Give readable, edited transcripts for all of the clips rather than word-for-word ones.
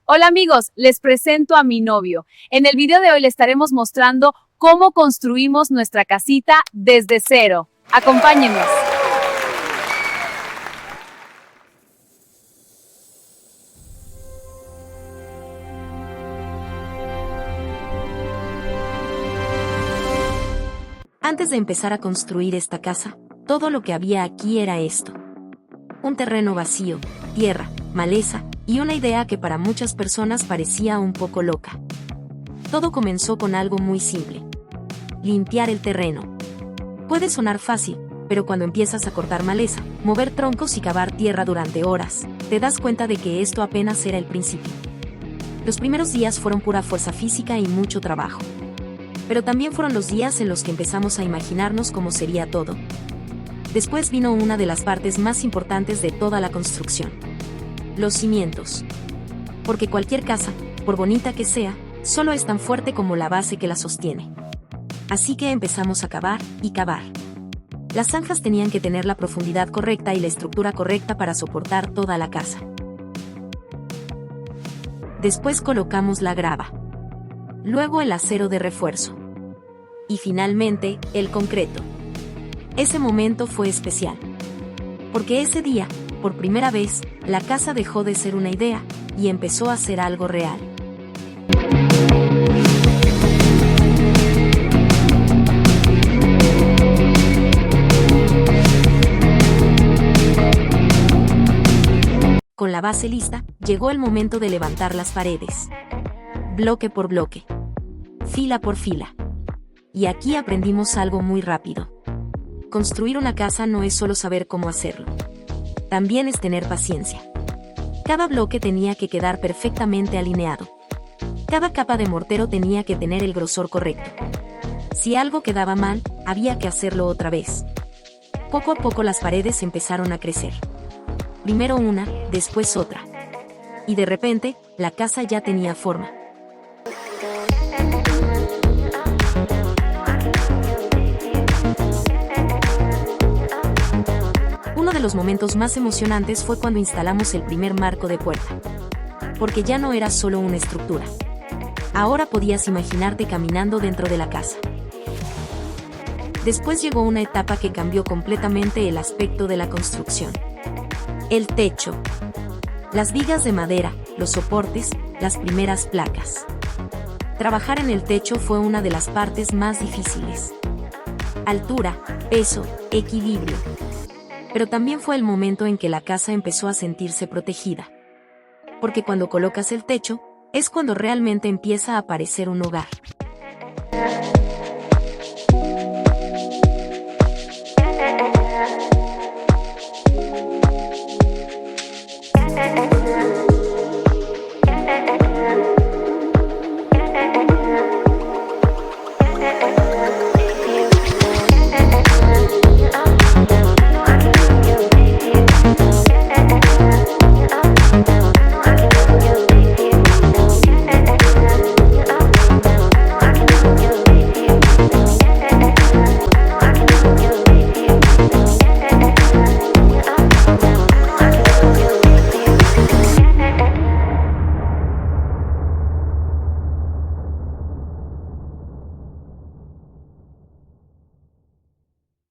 Hola amigos, les presento a mi novio. En el video de hoy le estaremos mostrando cómo construimos nuestra casita desde cero. Acompáñenos. Antes de empezar a construir esta casa, todo lo que había aquí era esto. Un terreno vacío, tierra, maleza, y una idea que para muchas personas parecía un poco loca. Todo comenzó con algo muy simple. Limpiar el terreno. Puede sonar fácil, pero cuando empiezas a cortar maleza, mover troncos y cavar tierra durante horas, te das cuenta de que esto apenas era el principio. Los primeros días fueron pura fuerza física y mucho trabajo. Pero también fueron los días en los que empezamos a imaginarnos cómo sería todo. Después vino una de las partes más importantes de toda la construcción. Los cimientos. Porque cualquier casa, por bonita que sea, solo es tan fuerte como la base que la sostiene. Así que empezamos a cavar y cavar. Las zanjas tenían que tener la profundidad correcta y la estructura correcta para soportar toda la casa. Después colocamos la grava. Luego el acero de refuerzo. Y finalmente, el concreto. Ese momento fue especial. Porque ese día, por primera vez, la casa dejó de ser una idea y empezó a ser algo real. Con la base lista, llegó el momento de levantar las paredes. Bloque por bloque. Fila por fila. Y aquí aprendimos algo muy rápido. Construir una casa no es solo saber cómo hacerlo. También es tener paciencia. Cada bloque tenía que quedar perfectamente alineado. Cada capa de mortero tenía que tener el grosor correcto. Si algo quedaba mal, había que hacerlo otra vez. Poco a poco las paredes empezaron a crecer. Primero una, después otra. Y de repente, la casa ya tenía forma. Uno de los momentos más emocionantes fue cuando instalamos el primer marco de puerta. Porque ya no era solo una estructura. Ahora podías imaginarte caminando dentro de la casa. Después llegó una etapa que cambió completamente el aspecto de la construcción. El techo. Las vigas de madera, los soportes, las primeras placas. Trabajar en el techo fue una de las partes más difíciles. Altura, peso, equilibrio. Pero también fue el momento en que la casa empezó a sentirse protegida. Porque cuando colocas el techo, es cuando realmente empieza a aparecer un hogar.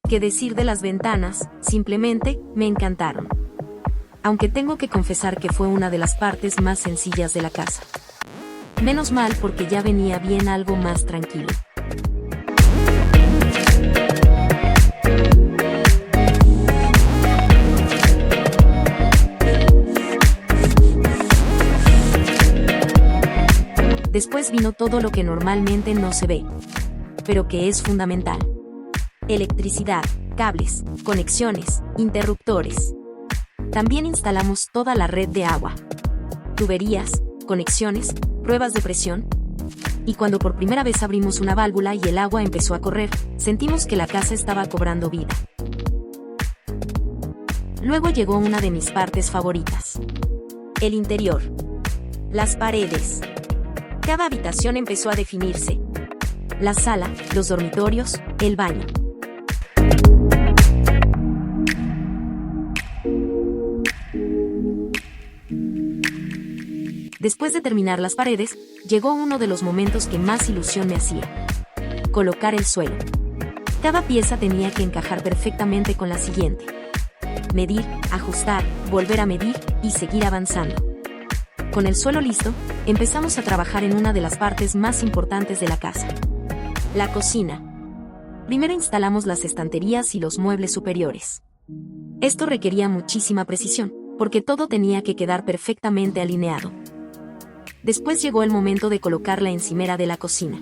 ¿Qué decir de las ventanas? Simplemente, me encantaron. Aunque tengo que confesar que fue una de las partes más sencillas de la casa. Menos mal porque ya venía bien algo más tranquilo. Después vino todo lo que normalmente no se ve, pero que es fundamental. Electricidad, cables, conexiones, interruptores. También instalamos toda la red de agua. Tuberías, conexiones, pruebas de presión. Y cuando por primera vez abrimos una válvula y el agua empezó a correr, sentimos que la casa estaba cobrando vida. Luego llegó una de mis partes favoritas. El interior. Las paredes. Cada habitación empezó a definirse. La sala, los dormitorios, el baño. Después de terminar las paredes, llegó uno de los momentos que más ilusión me hacía: colocar el suelo. Cada pieza tenía que encajar perfectamente con la siguiente. Medir, ajustar, volver a medir y seguir avanzando. Con el suelo listo, empezamos a trabajar en una de las partes más importantes de la casa: la cocina. Primero instalamos las estanterías y los muebles superiores. Esto requería muchísima precisión, porque todo tenía que quedar perfectamente alineado. Después llegó el momento de colocar la encimera de la cocina.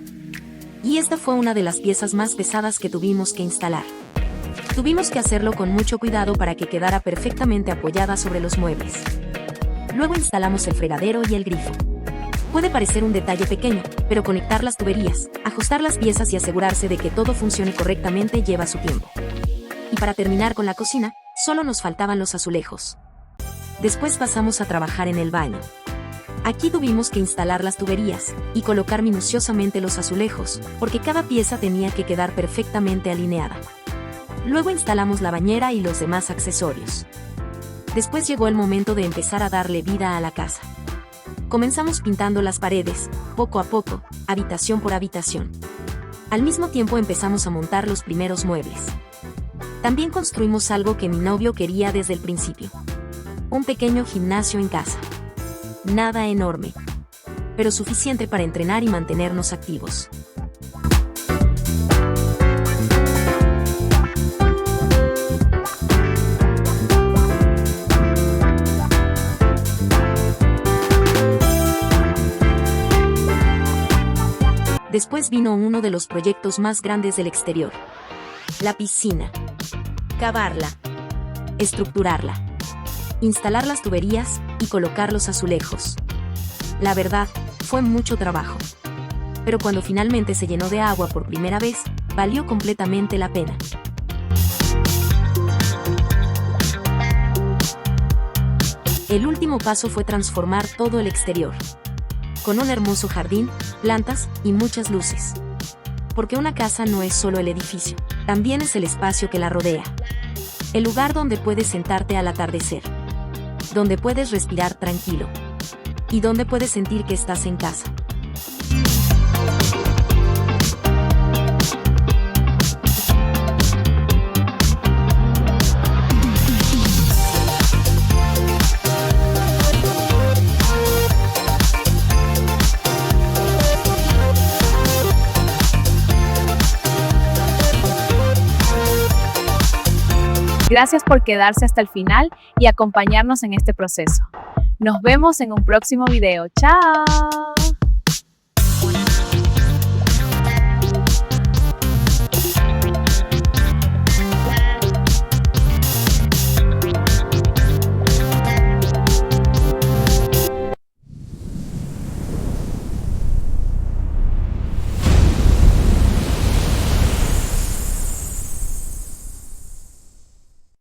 Y esta fue una de las piezas más pesadas que tuvimos que instalar. Tuvimos que hacerlo con mucho cuidado para que quedara perfectamente apoyada sobre los muebles. Luego instalamos el fregadero y el grifo. Puede parecer un detalle pequeño, pero conectar las tuberías, ajustar las piezas y asegurarse de que todo funcione correctamente lleva su tiempo. Y para terminar con la cocina, solo nos faltaban los azulejos. Después pasamos a trabajar en el baño. Aquí tuvimos que instalar las tuberías y colocar minuciosamente los azulejos, porque cada pieza tenía que quedar perfectamente alineada. Luego instalamos la bañera y los demás accesorios. Después llegó el momento de empezar a darle vida a la casa. Comenzamos pintando las paredes, poco a poco, habitación por habitación. Al mismo tiempo empezamos a montar los primeros muebles. También construimos algo que mi novio quería desde el principio: un pequeño gimnasio en casa. Nada enorme, pero suficiente para entrenar y mantenernos activos. Después vino uno de los proyectos más grandes del exterior: la piscina. Cavarla, estructurarla, instalar las tuberías y colocar los azulejos. La verdad, fue mucho trabajo. Pero cuando finalmente se llenó de agua por primera vez, valió completamente la pena. El último paso fue transformar todo el exterior, con un hermoso jardín, plantas y muchas luces. Porque una casa no es solo el edificio, también es el espacio que la rodea. El lugar donde puedes sentarte al atardecer, donde puedes respirar tranquilo y donde puedes sentir que estás en casa. Gracias por quedarse hasta el final y acompañarnos en este proceso. Nos vemos en un próximo video. ¡Chao!